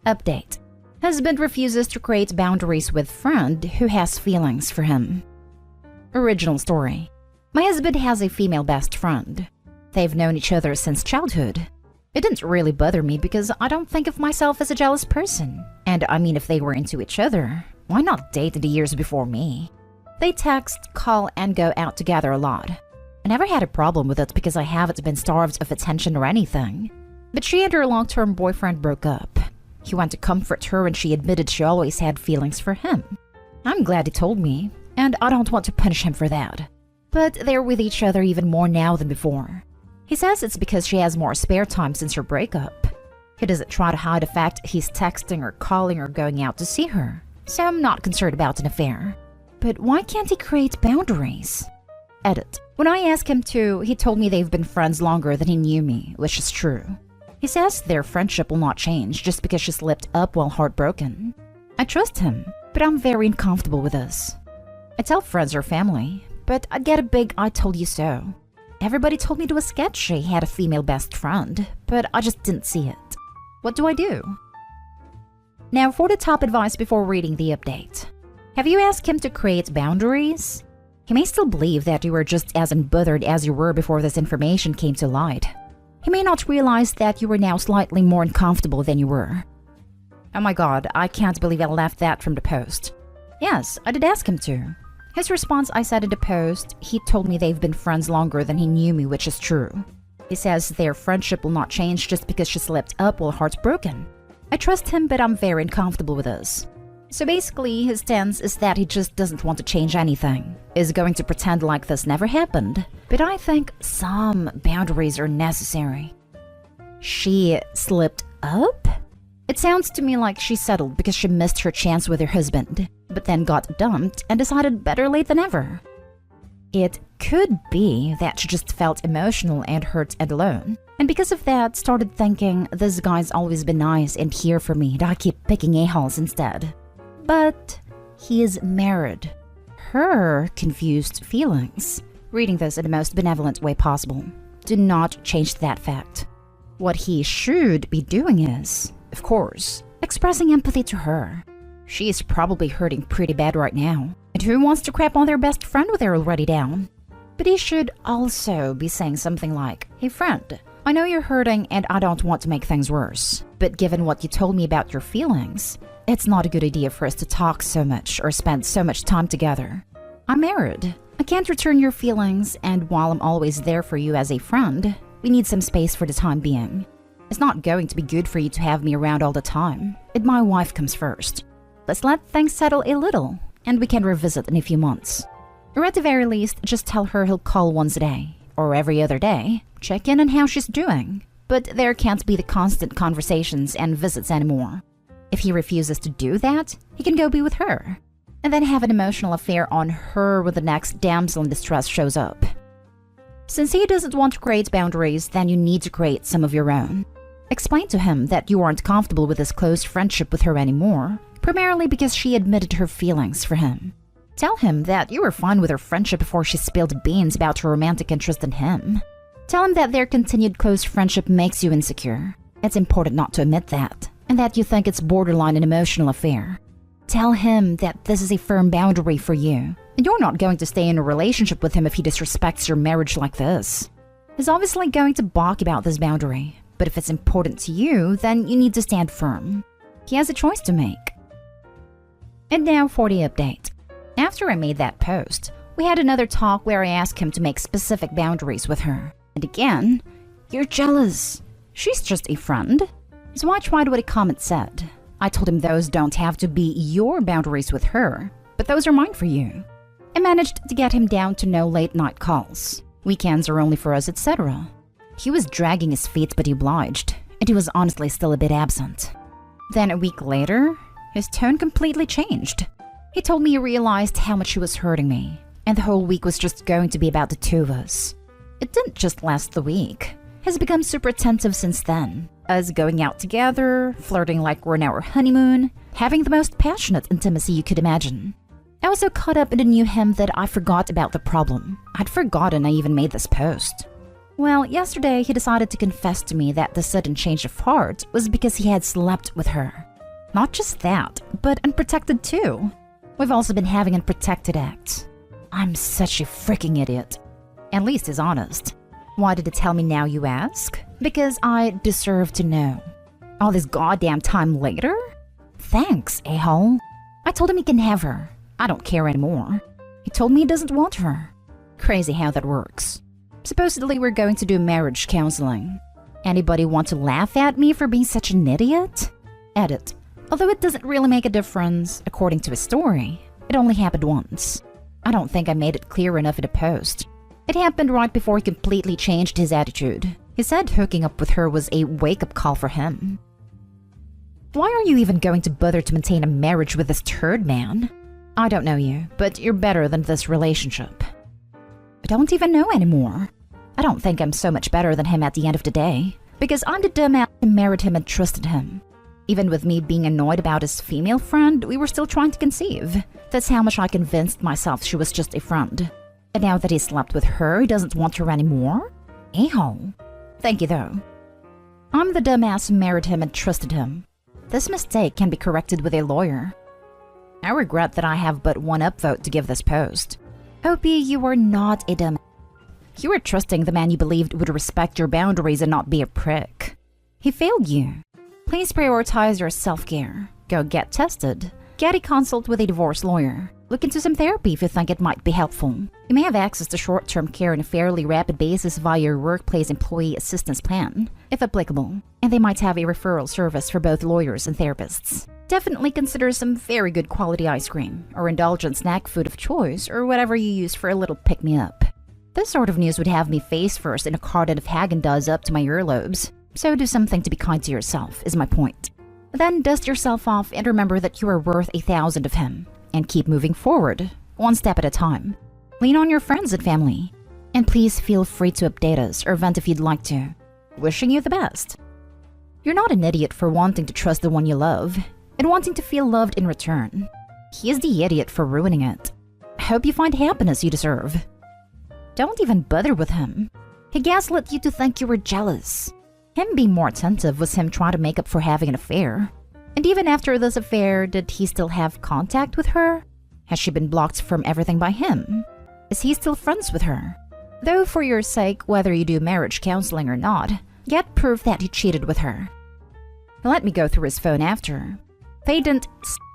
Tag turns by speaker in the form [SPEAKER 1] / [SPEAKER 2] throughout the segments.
[SPEAKER 1] Update. Husband refuses to create boundaries with friend who has feelings for him. Original story. My husband has a female best friend. They've known each other since childhood. It didn't really bother me because I don't think of myself as a jealous person. And I mean, if they were into each other, why not date the years before me? They text, call, and go out together a lot. I never had a problem with it because I haven't been starved of attention or anything. But she and her long-term boyfriend broke up. He went to comfort her and she admitted she always had feelings for him. I'm glad he told me, and I don't want to punish him for that. But they're with each other even more now than before. He says it's because she has more spare time since her breakup. He doesn't try to hide the fact he's texting or calling or going out to see her, so I'm not concerned about an affair. But why can't he create boundaries? Edit. When I asked him to, he told me they've been friends longer than he knew me, which is true. He says their friendship will not change just because she slipped up while heartbroken. I trust him, but I'm very uncomfortable with this. I tell friends or family, but I get a big I told you so. Everybody told me it was sketchy he had a female best friend, but I just didn't see it. What do I do? Now for the top advice before reading the update. Have you asked him to create boundaries? He may still believe that you were just as unbothered as you were before this information came to light. He may not realize that you were now slightly more uncomfortable than you were. Oh my god, I can't believe I left that from the post. Yes, I did ask him to. His response I said in the post, he told me they've been friends longer than he knew me, which is true. He says their friendship will not change just because she slipped up while heartbroken. I trust him, but I'm very uncomfortable with this. So basically, his stance is that he just doesn't want to change anything, is going to pretend like this never happened, but I think some boundaries are necessary. She slipped up? It sounds to me like she settled because she missed her chance with her husband, but then got dumped and decided better late than ever. It could be that she just felt emotional and hurt and alone, and because of that started thinking, this guy's always been nice and here for me, that I keep picking a-holes instead. But he is married. Her confused feelings, reading this in the most benevolent way possible, do not change that fact. What he should be doing is, of course, expressing empathy to her. She is probably hurting pretty bad right now, and who wants to crap on their best friend with her already down? But he should also be saying something like, hey friend, I know you're hurting and I don't want to make things worse, but given what you told me about your feelings, it's not a good idea for us to talk so much or spend so much time together. I'm married. I can't return your feelings, and while I'm always there for you as a friend, we need some space for the time being. It's not going to be good for you to have me around all the time, and my wife comes first. Let's let things settle a little, and we can revisit in a few months. Or at the very least, just tell her he'll call once a day, or every other day, check in on how she's doing. But there can't be the constant conversations and visits anymore. If he refuses to do that, he can go be with her, and then have an emotional affair on her when the next damsel in distress shows up. Since he doesn't want to create boundaries, then you need to create some of your own. Explain to him that you aren't comfortable with this close friendship with her anymore, primarily because she admitted her feelings for him. Tell him that you were fine with her friendship before she spilled beans about her romantic interest in him. Tell him that their continued close friendship makes you insecure. It's important not to admit that, and that you think it's borderline an emotional affair. Tell him that this is a firm boundary for you, and you're not going to stay in a relationship with him if he disrespects your marriage like this. He's obviously going to balk about this boundary, but if it's important to you, then you need to stand firm. He has a choice to make. And now for the update. After I made that post, we had another talk where I asked him to make specific boundaries with her. And again, you're jealous. She's just a friend. So I tried what a comment said. I told him those don't have to be your boundaries with her, but those are mine for you. I managed to get him down to no late night calls. Weekends are only for us, etc. He was dragging his feet, but he obliged, and he was honestly still a bit absent. Then a week later, his tone completely changed. He told me he realized how much he was hurting me, and the whole week was just going to be about the two of us. It didn't just last the week. He's become super attentive since then. Us going out together, flirting like we're in our honeymoon, having the most passionate intimacy you could imagine. I was so caught up in the new him that I forgot about the problem. I'd forgotten I even made this post. Well, yesterday he decided to confess to me that the sudden change of heart was because he had slept with her. Not just that, but unprotected too. We've also been having unprotected acts. I'm such a freaking idiot. At least he's honest. Why did he tell me now, you ask? Because I deserve to know. All this goddamn time later? Thanks, a-hole. I told him he can have her. I don't care anymore. He told me he doesn't want her. Crazy how that works. Supposedly we're going to do marriage counseling. Anybody want to laugh at me for being such an idiot? Edit. Although it doesn't really make a difference, according to his story, it only happened once. I don't think I made it clear enough in the post. It happened right before he completely changed his attitude. He said hooking up with her was a wake-up call for him. Why are you even going to bother to maintain a marriage with this turd man? I don't know you, but you're better than this relationship. I don't even know anymore. I don't think I'm so much better than him at the end of the day, because I'm the dumbass who married him and trusted him. Even with me being annoyed about his female friend, we were still trying to conceive. That's how much I convinced myself she was just a friend. And now that he slept with her, he doesn't want her anymore? A-hole. Thank you, though. I'm the dumbass who married him and trusted him. This mistake can be corrected with a lawyer. I regret that I have but one upvote to give this post. Opie, you are not a dumbass. You were trusting the man you believed would respect your boundaries and not be a prick. He failed you. Please prioritize your self-care. Go get tested. Get a consult with a divorce lawyer. Look into some therapy if you think it might be helpful. You may have access to short-term care on a fairly rapid basis via your workplace employee assistance plan, if applicable, and they might have a referral service for both lawyers and therapists. Definitely consider some very good quality ice cream, or indulgent snack food of choice, or whatever you use for a little pick-me-up. This sort of news would have me face first in a carton of Haagen-Dazs up to my earlobes. So do something to be kind to yourself, is my point. Then dust yourself off and remember that you are worth 1,000 of him. And keep moving forward, one step at a time. Lean on your friends and family. And please feel free to update us or vent if you'd like to. Wishing you the best. You're not an idiot for wanting to trust the one you love, and wanting to feel loved in return. He is the idiot for ruining it. I hope you find happiness you deserve. Don't even bother with him. He gaslit you to think you were jealous. Him being more attentive was him trying to make up for having an affair. And even after this affair, did he still have contact with her? Has she been blocked from everything by him? Is he still friends with her? Though for your sake, whether you do marriage counseling or not, get proof that he cheated with her. Let me go through his phone after. They didn't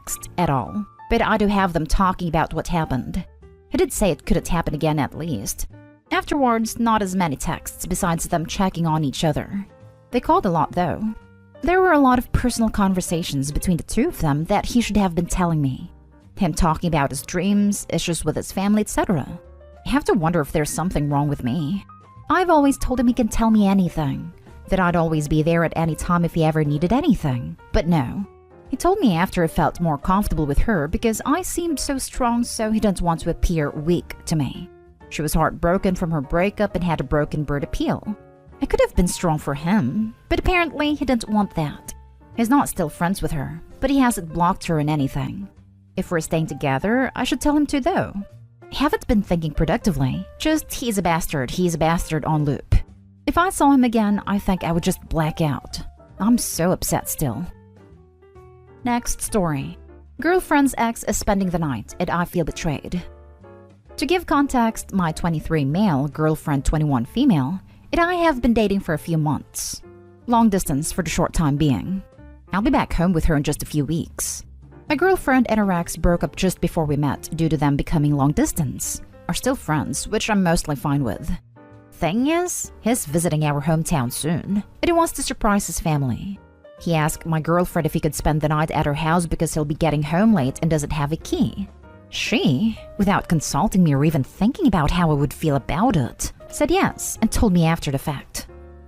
[SPEAKER 1] text at all, but I do have them talking about what happened. He did say it couldn't happen again at least. Afterwards, not as many texts besides them checking on each other. They called a lot though. There were a lot of personal conversations between the two of them that he should have been telling me. Him talking about his dreams, issues with his family, etc. I have to wonder if there's something wrong with me. I've always told him he can tell me anything, that I'd always be there at any time if he ever needed anything. But no. He told me after he felt more comfortable with her because I seemed so strong, so he didn't want to appear weak to me. She was heartbroken from her breakup and had a broken bird appeal. I could have been strong for him, but apparently he didn't want that. He's not still friends with her, but he hasn't blocked her in anything. If we're staying together, I should tell him to though. I haven't been thinking productively, just he's a bastard on loop. If I saw him again, I think I would just black out. I'm so upset still. Next story. Girlfriend's ex is spending the night and I feel betrayed. To give context, my 23 male, girlfriend 21 female, and I have been dating for a few months. Long distance for the short time being. I'll be back home with her in just a few weeks. My girlfriend and her ex broke up just before we met due to them becoming long distance. Are still friends, which I'm mostly fine with. Thing is, he's visiting our hometown soon, and he wants to surprise his family. He asked my girlfriend if he could spend the night at her house because he'll be getting home late and doesn't have a key. She, without consulting me or even thinking about how I would feel about it, said yes and told me after the fact.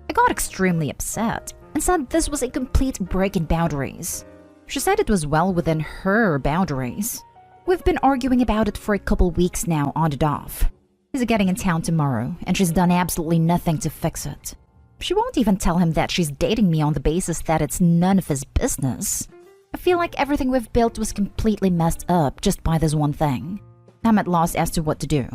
[SPEAKER 1] I got extremely upset and said this was a complete break in boundaries. She said it was well within her boundaries. We've been arguing about it for a couple weeks now on and off. He's getting in town tomorrow and she's done absolutely nothing to fix it. She won't even tell him that she's dating me on the basis that it's none of his business. I feel like everything we've built was completely messed up just by this one thing. I'm at loss as to what to do.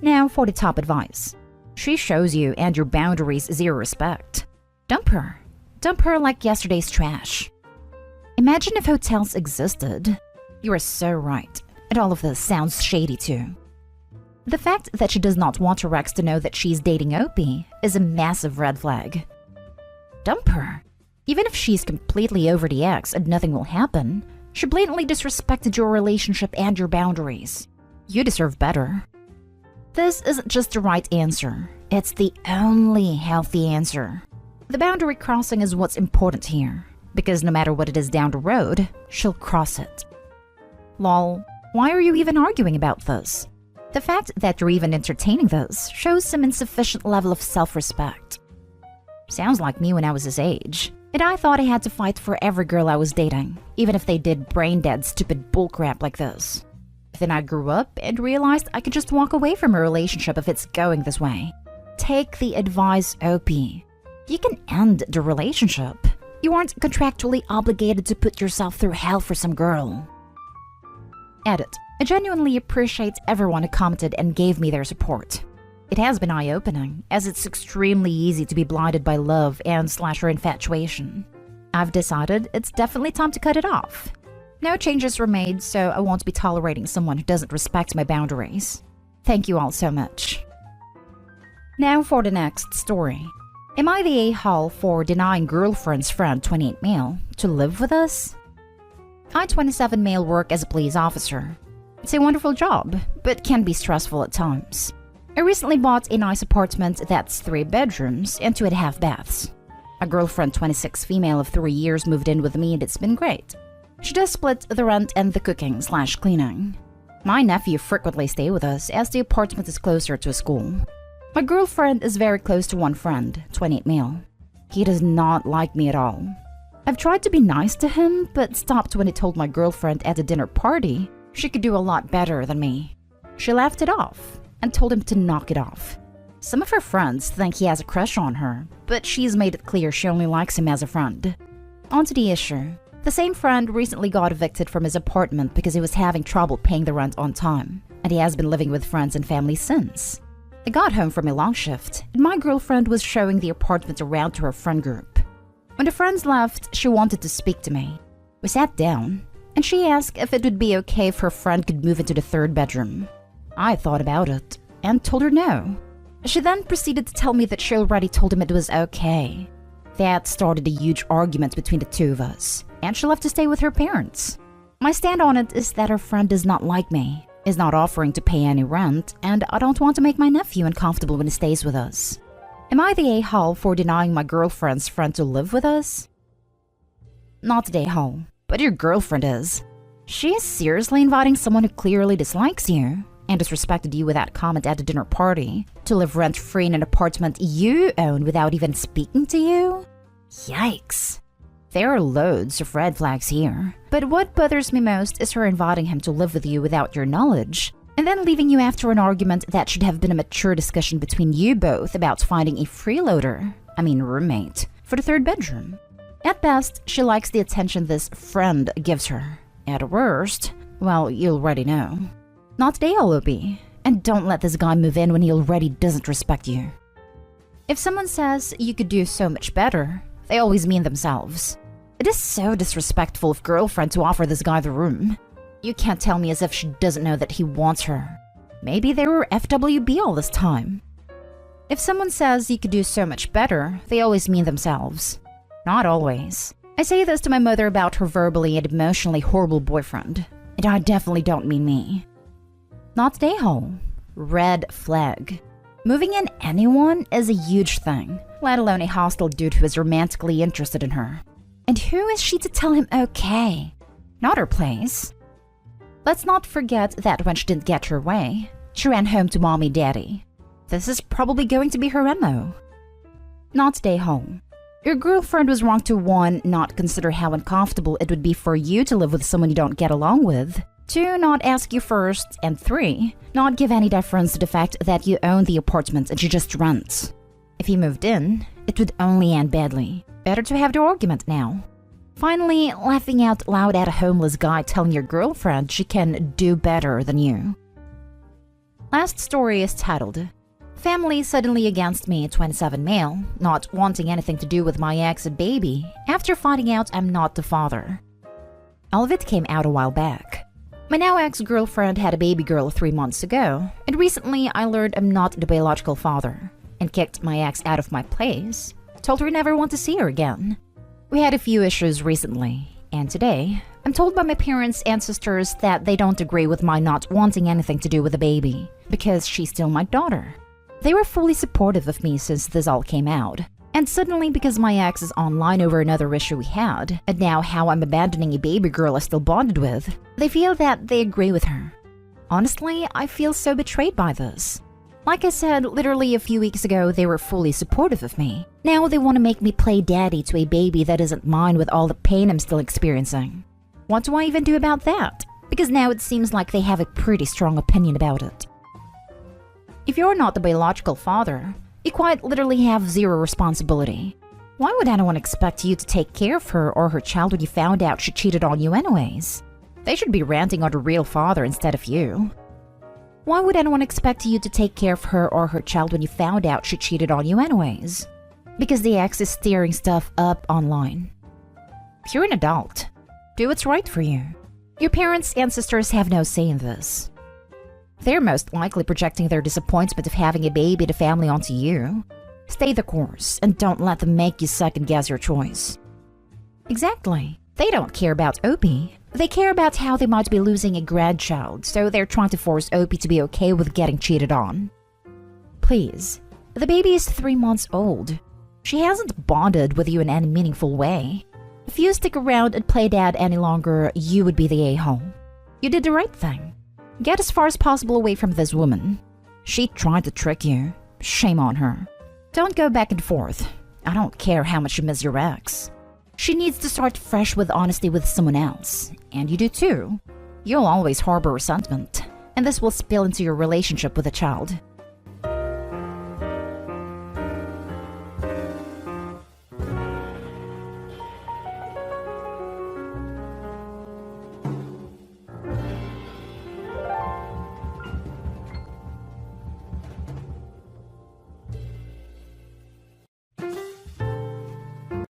[SPEAKER 1] Now for the top advice. She shows you and your boundaries zero respect. Dump her. Dump her like yesterday's trash. Imagine if hotels existed. You are so right. And all of this sounds shady too. The fact that she does not want her ex to know that she's dating Opie is a massive red flag. Dump her. Even if she's completely over the ex and nothing will happen, she blatantly disrespected your relationship and your boundaries. You deserve better. This isn't just the right answer. It's the only healthy answer. The boundary crossing is what's important here, because no matter what it is down the road, she'll cross it. Lol, why are you even arguing about this? The fact that you're even entertaining this shows some insufficient level of self-respect. Sounds like me when I was his age, and I thought I had to fight for every girl I was dating, even if they did brain-dead stupid bullcrap like this. Then I grew up and realized I could just walk away from a relationship if it's going this way. Take the advice, OP. You can end the relationship. You aren't contractually obligated to put yourself through hell for some girl. Edit. I genuinely appreciate everyone who commented and gave me their support. It has been eye-opening, as it's extremely easy to be blinded by love and / infatuation. I've decided it's definitely time to cut it off. No changes were made, so I won't be tolerating someone who doesn't respect my boundaries. Thank you all so much. Now for the next story. Am I the a-hole for denying girlfriend's friend 28 male to live with us? I 27 male work as a police officer. It's a wonderful job, but can be stressful at times. I recently bought a nice apartment that's 3 bedrooms and 2.5 baths. A girlfriend 26 female of 3 years moved in with me and it's been great. She does split the rent and the cooking / cleaning. My nephew frequently stays with us as the apartment is closer to a school. My girlfriend is very close to one friend, 28 male. He does not like me at all. I've tried to be nice to him, but stopped when he told my girlfriend at a dinner party she could do a lot better than me. She laughed it off and told him to knock it off. Some of her friends think he has a crush on her, but she's made it clear she only likes him as a friend. On to the issue. The same friend recently got evicted from his apartment because he was having trouble paying the rent on time, and he has been living with friends and family since. I got home from a long shift, and my girlfriend was showing the apartment around to her friend group. When the friends left, she wanted to speak to me. We sat down, and she asked if it would be okay if her friend could move into the 3rd bedroom. I thought about it, and told her no. She then proceeded to tell me that she already told him it was okay. That started a huge argument between the two of us, and she left to stay with her parents. My stand on it is that her friend does not like me, is not offering to pay any rent, and I don't want to make my nephew uncomfortable when he stays with us. Am I the a-hole for denying my girlfriend's friend to live with us? Not the a-hole, but your girlfriend is. She is seriously inviting someone who clearly dislikes you and disrespected you with that comment at a dinner party to live rent-free in an apartment you own without even speaking to you? Yikes. There are loads of red flags here, but what bothers me most is her inviting him to live with you without your knowledge, and then leaving you after an argument that should have been a mature discussion between you both about finding a freeloader, roommate, for the 3rd bedroom. At best, she likes the attention this friend gives her. At worst, well, you already know. Not today, Olubi, and don't let this guy move in when he already doesn't respect you. If someone says you could do so much better, they always mean themselves. It is so disrespectful of girlfriend to offer this guy the room. You can't tell me as if she doesn't know that he wants her. Maybe they were FWB all this time. If someone says you could do so much better, they always mean themselves. Not always. I say this to my mother about her verbally and emotionally horrible boyfriend, and I definitely don't mean me. Not a-hole. Red flag. Moving in anyone is a huge thing, let alone a hostile dude who is romantically interested in her. And who is she to tell him okay? Not her place. Let's not forget that when she didn't get her way, she ran home to mommy daddy. This is probably going to be her MO. Not a-hole. Your girlfriend was wrong to 1. Not consider how uncomfortable it would be for you to live with someone you don't get along with. 2. Not ask you first. And 3. Not give any deference to the fact that you own the apartment and she just rents. If he moved in, it would only end badly. Better to have the argument now. Finally, laughing out loud at a homeless guy telling your girlfriend she can do better than you. Last story is titled, Family Suddenly Against Me, 27 male, not wanting anything to do with my ex baby after finding out I'm not the father. All of it came out a while back. My now ex-girlfriend had a baby girl 3 months ago, and recently I learned I'm not the biological father, and kicked my ex out of my place, told her I never want to see her again. We had a few issues recently, and today, I'm told by my parents and sisters that they don't agree with my not wanting anything to do with the baby, because she's still my daughter. They were fully supportive of me since this all came out. And suddenly, because my ex is online over another issue we had, and now how I'm abandoning a baby girl I still bonded with, they feel that they agree with her. Honestly, I feel so betrayed by this. Like I said, literally a few weeks ago, they were fully supportive of me. Now they want to make me play daddy to a baby that isn't mine with all the pain I'm still experiencing. What do I even do about that? Because now it seems like they have a pretty strong opinion about it. If you're not the biological father, you quite literally have zero responsibility. Why would anyone expect you to take care of her or her child when you found out she cheated on you anyways? They should be ranting on the real father instead of you. Why would anyone expect you to take care of her or her child when you found out she cheated on you anyways? Because the ex is stirring stuff up online. If you're an adult, do what's right for you. Your parents and sisters have no say in this. They're most likely projecting their disappointment of having a baby in the family onto you. Stay the course and don't let them make you second-guess your choice. Exactly. They don't care about Opie. They care about how they might be losing a grandchild, so they're trying to force Opie to be okay with getting cheated on. Please, the baby is 3 months old. She hasn't bonded with you in any meaningful way. If you stick around and play dad any longer, you would be the a-hole. You did the right thing. Get as far as possible away from this woman. She tried to trick you. Shame on her. Don't go back and forth. I don't care how much you miss your ex. She needs to start fresh with honesty with someone else. And you do too. You'll always harbor resentment, and this will spill into your relationship with the child.